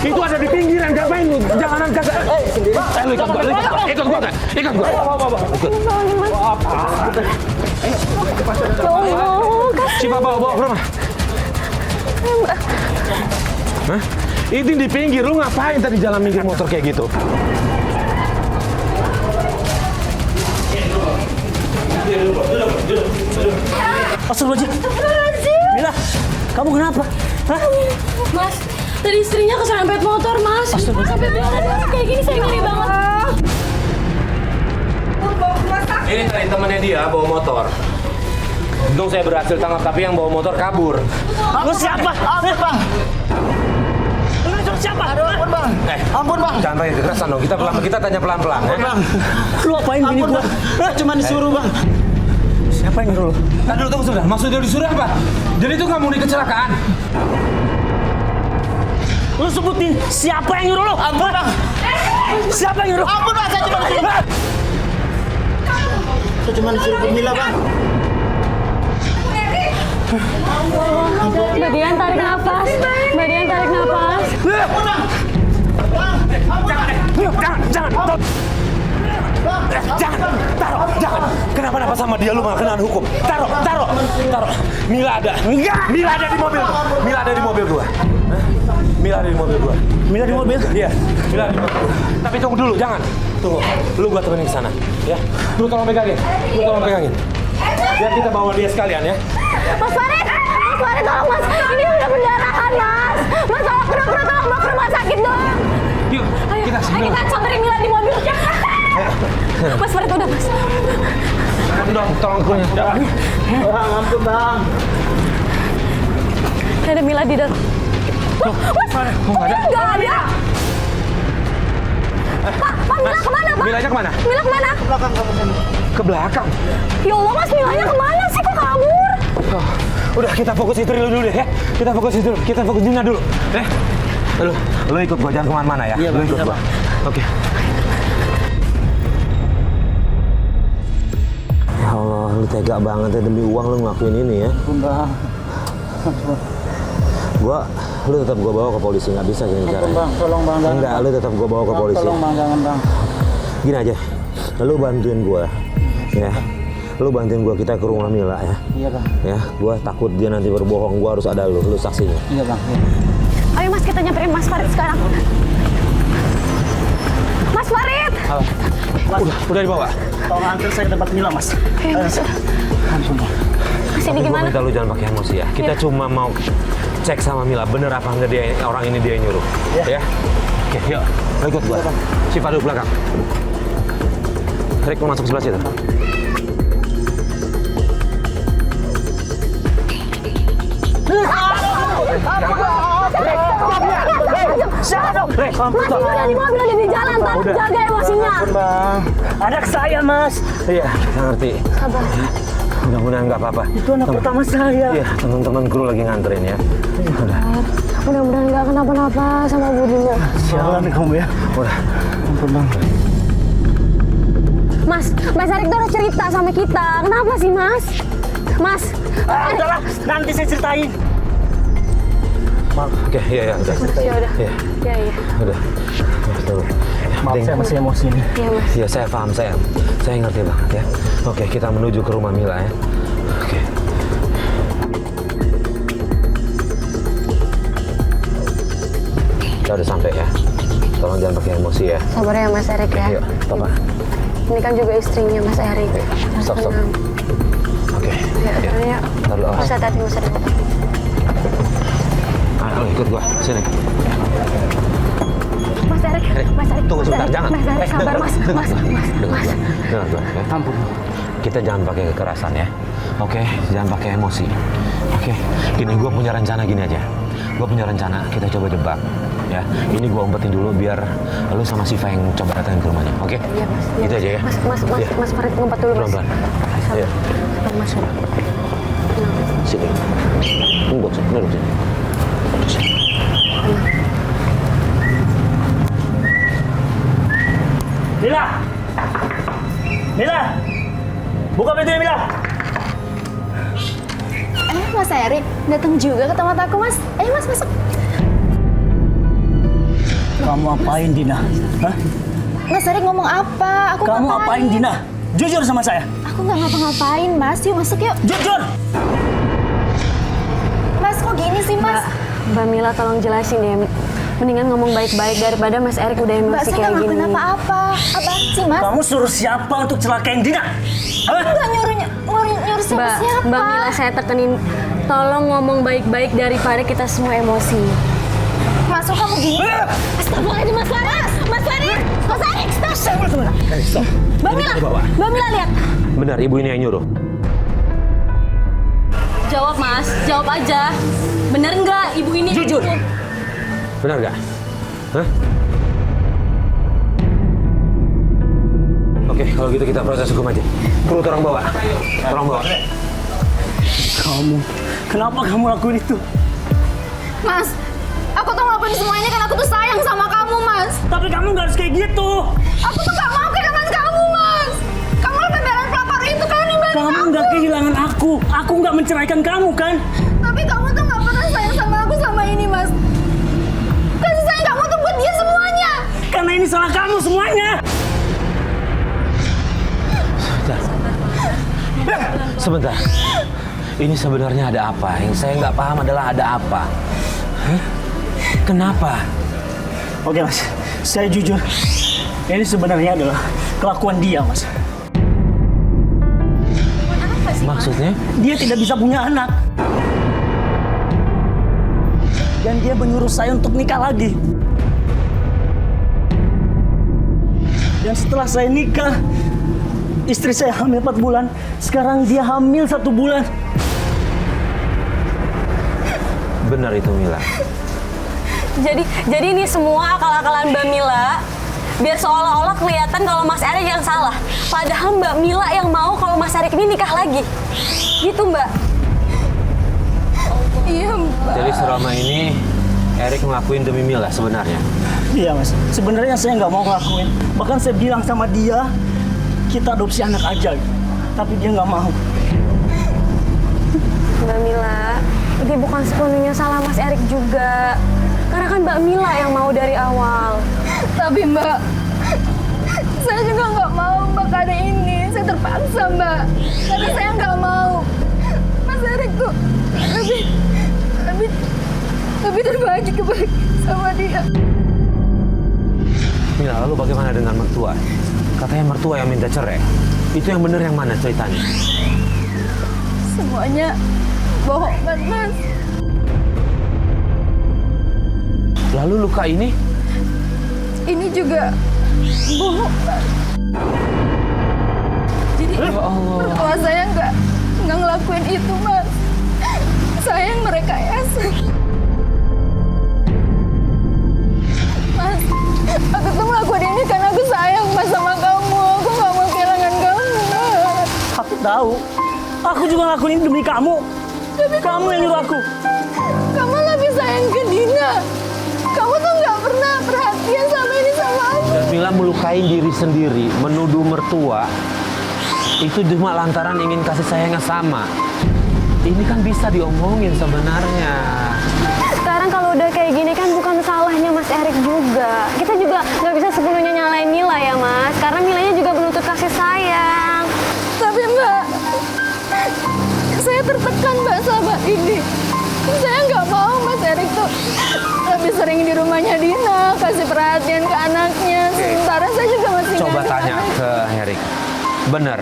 Itu ada di pinggiran, ngapain lu? Jangan angkat. Sendiri. Lu ikut gua. Ikut gua. Coba bawa ke rumah. Hah? Itu di pinggir, lu ngapain tadi jalan minggir motor kayak gitu? Astagfirullahaladzim. Mila, kamu kenapa? Hah? Mas, tadi istrinya keserempet motor, Mas. Sampai berdarah kayak gini, saya ngeri banget. Ini tadi temannya dia bawa motor. Untung saya berhasil tangkap, tapi yang bawa motor kabur. Lu siapa? Ampun, Bang. Lu itu siapa? Aduh, ampun, Bang. Ampun, Bang. Jangan pakai kekerasan dong. Kita tanya pelan-pelan. Bang. Lu apain gini gua? Cuma disuruh, Bang. Siapa yang nyuruh lu? Tadi dulu tunggu sudah. Maksudnya disuruh apa? Jadi itu nggak mau kecelakaan. Lu sebutin siapa yang nyuruh lu? Ampun, Bang. Siapa yang nyuruh? Ampun, Bang. Saya cuma disuruh Mila, Bang. Mbak Dian tarik nafas. Jangan. Kenapa sama dia lu malah kena hukum? Taruh. Mila ada. Enggak. Mila ada di mobil. Mila ada di mobil gua. Mila di mobil? Iya. Mila di mobil. Tapi tunggu dulu, jangan. Tunggu. Lu gua temenin ke sana, ya. Lu tolong pegangin. Biar kita bawa dia sekalian, ya. Mas Farid, tolong Mas. Ini udah pendarahan, Mas. Mas, tolong pura-pura tolong bawa ke rumah sakit dong. Yuk, kita samperin Mila di mobil. Mas Farid, udah, Mas. Dong, tolong kunya. Bang, ampun, Bang. Ada Mila di dalam. Mas, nggak ada. Pak, Mila kemana, Pak? Milanya kemana? Mila kemana? Ke belakang kamu sana. Ke belakang. Ya Allah, Mas, Milanya kemana sih? Kok kabur? Oh, udah kita fokus itu dulu deh ya. Kita fokus Dina dulu. Lu ikut gua, jangan kemana-mana ya. Iya, lu Bang, ikut iya, gua. Bang. Oke. Ya Allah, lu tega banget ya, demi uang lu ngelakuin ini ya. Ampun, Bang. Lu tetap gua bawa ke polisi, nggak bisa gini Ampun, caranya. Bang. Tolong, Bang. Jangan, Enggak, lu tetap gua bawa ke Bang, polisi. tolong, Bang. Jangan, Bang. Gini aja, lu bantuin gua ya. Lu bantuin gua, kita ke rumah Mila ya. Iya, Bang. Ya, gua takut dia nanti berbohong, gua harus ada lu saksinya. Iya, Bang. Iya. Ayo, Mas, kita nyamperin Mas Farid sekarang. Mas Farid! Udah dibawa? Tolong antar saya ke tempat Mila, Mas. Ampun, Bang. Mas, ini Tapi gimana? gua minta lu jangan pakai emosi ya. Kita cuma mau cek sama Mila, bener apa enggak dia orang ini dia yang nyuruh. Ya. Oke, yuk. Lu ikut gua. Siva duduk belakang. Rik, lu masuk sebelah situ. Mas, udah di mobil, udah di jalan, tolong jaga emosinya. Bang. Anak saya, Mas. Iya, saya ngerti. Sabar. Mudah-mudahan nggak apa-apa. Itu anak pertama saya. Iya, teman-teman kru lagi nganterin ya. Udah. Mudah-mudahan nggak kenapa-napa sama Budinya. Sialan kamu ya. Udah. Ampun, Bang. Mas Erik tuh harus cerita sama kita. Kenapa sih, Mas? Mas. Udahlah, nanti saya ceritain. Oke, iya, udah. Ya udah. Iya. Ya. Udah. Ya, tuh. Maaf, saya masih emosi nih. Iya, Mas. Iya, saya paham, saya ngerti banget ya. Oke, kita menuju ke rumah Mila ya. Oke. Kita udah sampai ya. Tolong jangan pakai emosi ya. Sabar ya, Mas Erik ya. Iya, apa? Ini kan juga istrinya Mas Erik. Stop. Oke. Ya. Ntar lu awas. Mas hati-hati, Mas Erik. Ayo, ikut gua. Sini. Mas Erik. Tunggu sebentar, jangan. Mas Erik, sabar, Mas. Mas. Dengar, ya. Ampun. Kita jangan pakai kekerasan ya. Oke, jangan pakai emosi. Oke, gini, gue punya rencana gini aja. Gue punya rencana, kita coba jebak. Ya, ini gue umpetin dulu biar lu sama Siva yang coba datangin ke rumahnya. Oke? Iya, Mas. Iya. Itu aja ya. Mas Farid ngumpet dulu, Mas. Pelan-pelan. Iya. Sabar, Mas. Sini. Ngumpet sini, duduk sini. Mila! Mila! Buka pintunya, Mila! Mas Erik datang juga ke tempat aku, Mas. Ayo, Mas, masuk. Kamu apain, Dina? Hah? Mas Erik ngomong apa? Aku Kamu apain, Dina? Jujur sama saya. Aku nggak ngapa-ngapain, Mas. Yuk masuk yuk. Jujur! Mas, kok gini sih, Mas? Mbak Mila tolong jelasin deh. Mendingan ngomong baik-baik daripada Mas Erik udah Mbak, emosi saya kayak nggak gini. ngelakuin apa-apa. Apaan sih, Mas? Kamu suruh siapa untuk celakain Dina? Hah? Nggak nyuruh siapa-siapa. Mbak Mila saya tekenin, tolong ngomong baik-baik daripada kita semua emosi. Masuk kamu gini. Astagfirullahaladzim, Mas Farid. Mas Farid. Mas Erik, stop. Mbak Mila lihat. Benar, ibu ini yang nyuruh. Jawab Mas, jawab aja. Bener nggak ibu ini? Jujur. Benar nggak? Hah? Oke, kalau gitu kita proses hukum aja. Perlu tolong bawa. Tolong bawa. Kamu, kenapa kamu lakuin itu? Mas, aku tuh ngelakuin semuanya karena aku tuh sayang sama kamu, Mas. Tapi kamu nggak harus kayak gitu. Aku tuh gak mau kehilangan kamu, Mas. Kamu lebih belain pelapor itu kan dibanding Kamu aku. nggak kehilangan aku. Aku nggak menceraikan kamu, kan? Tapi kamu tuh gak pernah sayang sama aku selama ini, Mas. Kasih sayang kamu tuh buat dia semuanya. Karena ini salah kamu semuanya. Sebentar. Ini sebenarnya ada apa? Yang saya nggak paham adalah ada apa? Hah? Kenapa? Oke, Mas. Saya jujur. Ini sebenarnya adalah kelakuan dia, Mas. Maksudnya? Dia tidak bisa punya anak. Dan dia menyuruh saya untuk nikah lagi. Dan setelah saya nikah, istri saya hamil 4 bulan. Sekarang dia hamil 1 bulan. Benar itu, Mila. Jadi ini semua akal-akalan Mbak Mila biar seolah-olah kelihatan kalau Mas Erik yang salah. Padahal Mbak Mila yang mau kalau Mas Erik ini nikah lagi. Gitu, Mbak. Iya, Mbak. Jadi selama ini Erik ngelakuin demi Mila sebenarnya. Iya, Mas. Sebenarnya saya nggak mau ngelakuin. Bahkan saya bilang sama dia, kita adopsi anak aja. Tapi dia nggak mau. Mbak Mila, ini bukan sepenuhnya salah Mas Erik juga. Karena kan Mbak Mila yang mau dari awal. Tapi, Mbak, saya juga gak mau, Mbak, kali ini. Saya terpaksa, Mbak. Tapi saya gak mau. Mas Erik tuh lebih terbagi kebaik sama dia. Mila, lalu bagaimana dengan mertua? Katanya mertua yang minta cerai. Itu yang benar yang mana ceritanya? Semuanya bohong, kan, Mas? Lalu luka ini? Ini juga bohong, Mas. Jadi mertua saya nggak ngelakuin itu, Mas. Saya yang merekayasa. Mas, aku tuh ngelakuin ini karena aku sayang, Mas, sama kamu. Aku nggak mau kehilangan kamu, Mas. Aku tahu. Aku juga ngelakuin ini demi kamu. Kamu yang nyuruh aku. Kamu lebih sayang ke Dina. Kamu tuh nggak pernah perhatian sama ini sama aku. Dan Mila melukai diri sendiri, menuduh mertua. Itu cuma lantaran ingin kasih sayangnya sama. Ini kan bisa diomongin sebenarnya. Sekarang kalau udah kayak gini kan bukan salahnya Mas Erik juga. Kita juga nggak bisa sepenuhnya nyalain Mila ya, Mas. Karena Milanya juga menuntut kasih sayang. Tapi, Mbak, saya tertekan, Mbak, sama ini. Saya nggak mau Mas Erik tuh lebih sering di rumahnya Dina, kasih perhatian ke anaknya. Sementara saya juga masih Coba nggak ada tanya anak. ke Erik. Benar,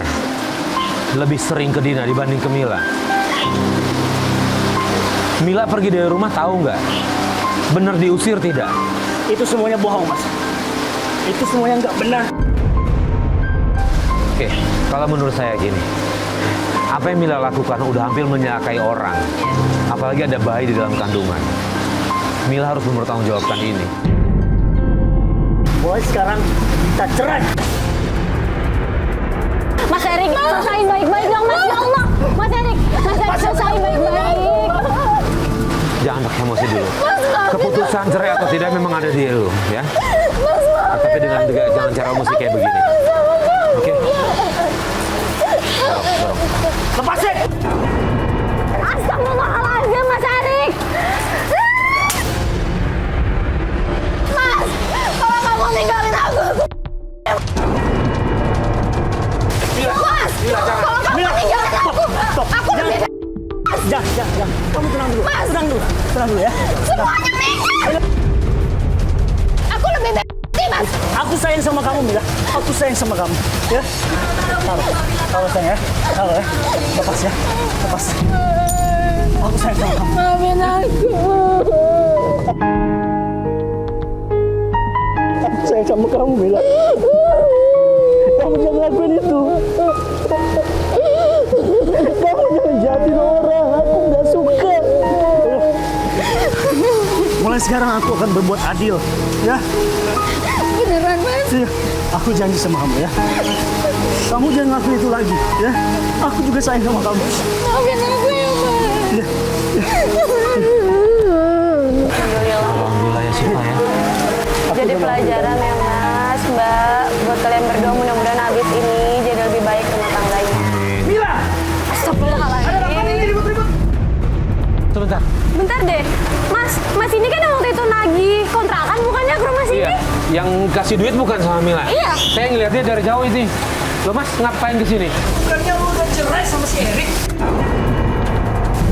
lebih sering ke Dina dibanding ke Mila. Mila pergi dari rumah tahu nggak? Benar diusir tidak? Itu semuanya bohong, Mas. Itu semuanya nggak benar. Oke, kalau menurut saya gini. Apa yang Mila lakukan udah hampir menyalakai orang. Apalagi ada bayi di dalam kandungan. Mila harus mempertanggungjawabkan ini. Mulai sekarang kita cerai. Mas Erik, selesain baik-baik dong, Mas. Ya Allah. Mas Erik, selesain baik-baik. Jangan pakai emosi dulu. Keputusan cerai atau tidak memang ada di lu, ya. Tapi dengan jangan cara emosi kayak begini. Oke? Dorong. Lepasin! Astagfirullahaladzim, Mas Erik. Mas, Mas, tolong kamu tinggalkan aku. Aku lebih baik. Jangan. Kamu tenang dulu. Mas. Tenang dulu ya. Semuanya mikir. Aku lebih baik, Mas. Aku sayang sama kamu, Mila. Aku sayang sama kamu. Ya. Taruh sayang ya. Taruh ya. Lepas ya. Lepas. Aku sayang sama kamu. Maafin aku. Aku sayang sama kamu, Mila. Kamu jangan lakuin itu. Kamu jangan jahatin orang. Aku nggak suka. Mulai sekarang aku akan berbuat adil. Ya. Beneran, Mas. Iya, aku janji sama kamu ya. Kamu jangan ngelakuin itu lagi, ya. Aku juga sayang sama kamu. Maafin aku ya, Mas. Ya. Alhamdulillah ya Syifa ya. Jadi pelajaran ya Mas, Mbak, buat kalian berdua mudah-mudahan habis ini jadi lebih baik rumah tangganya. Mila, Astagfirullahaladzim. ribut-ribut. Sebentar. Bentar deh, Mas ini kan yang waktu itu nagih kontrakan bukannya ke rumah sini? Iya, yang kasih duit bukan sama Mila. Iya. Saya ngeliatnya dari jauh ini. Loh Mas, ngapain ke sini? Bukannya lu udah cerai sama si Erik?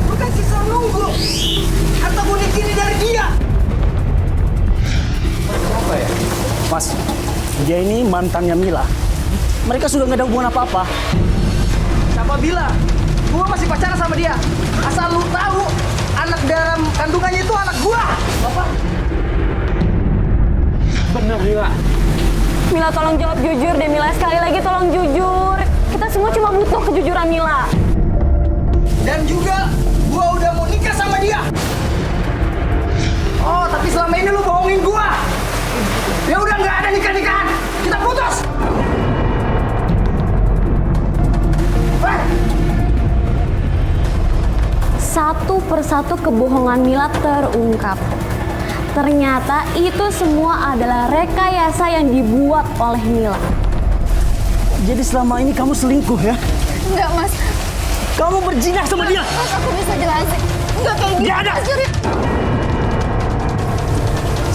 Bukan sisa nunggu. Harta bonik ini dari dia. Apa ya? Mas, dia ini mantannya Mila. Mereka sudah nggak ada hubungan apa-apa. Siapa bilang? Gua masih pacaran sama dia. Asal lu tahu, anak dalam kandungannya itu anak gua. Bapak. Bener Mila. Mila tolong jawab jujur deh Mila, sekali lagi tolong jujur. Kita semua cuma butuh kejujuran Mila. Dan juga gua udah mau nikah sama dia. Oh, tapi selama ini lu bohongin gua. Ya udah nggak ada nikah-nikahan. Kita putus. Satu persatu kebohongan Mila terungkap. Ternyata itu semua adalah rekayasa yang dibuat oleh Mila. Jadi selama ini kamu selingkuh ya? Enggak, Mas. Kamu berjinah sama dia? Mas, aku bisa jelasin. Enggak kayak gitu. Nggak ada. Mas, serius.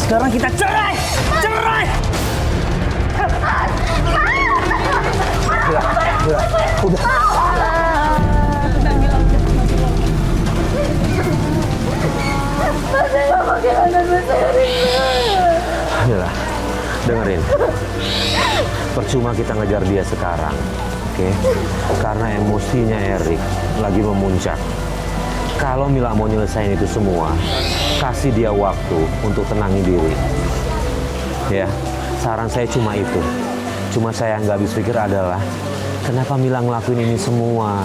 Sekarang kita cerai! Cerai! Mila, dengerin. Percuma kita ngejar dia sekarang, oke? Karena emosinya Erik lagi memuncak. Kalau Mila mau nyelesain itu semua, kasih dia waktu untuk tenangin diri. Ya, saran saya cuma itu. Cuma saya nggak habis pikir adalah, kenapa Mila ngelakuin ini semua?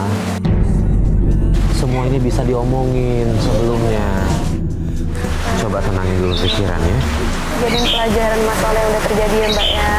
Semua ini bisa diomongin sebelumnya. Coba tenangin dulu pikiran ya. Jadiin pelajaran masalah yang udah terjadi ya Mbak ya.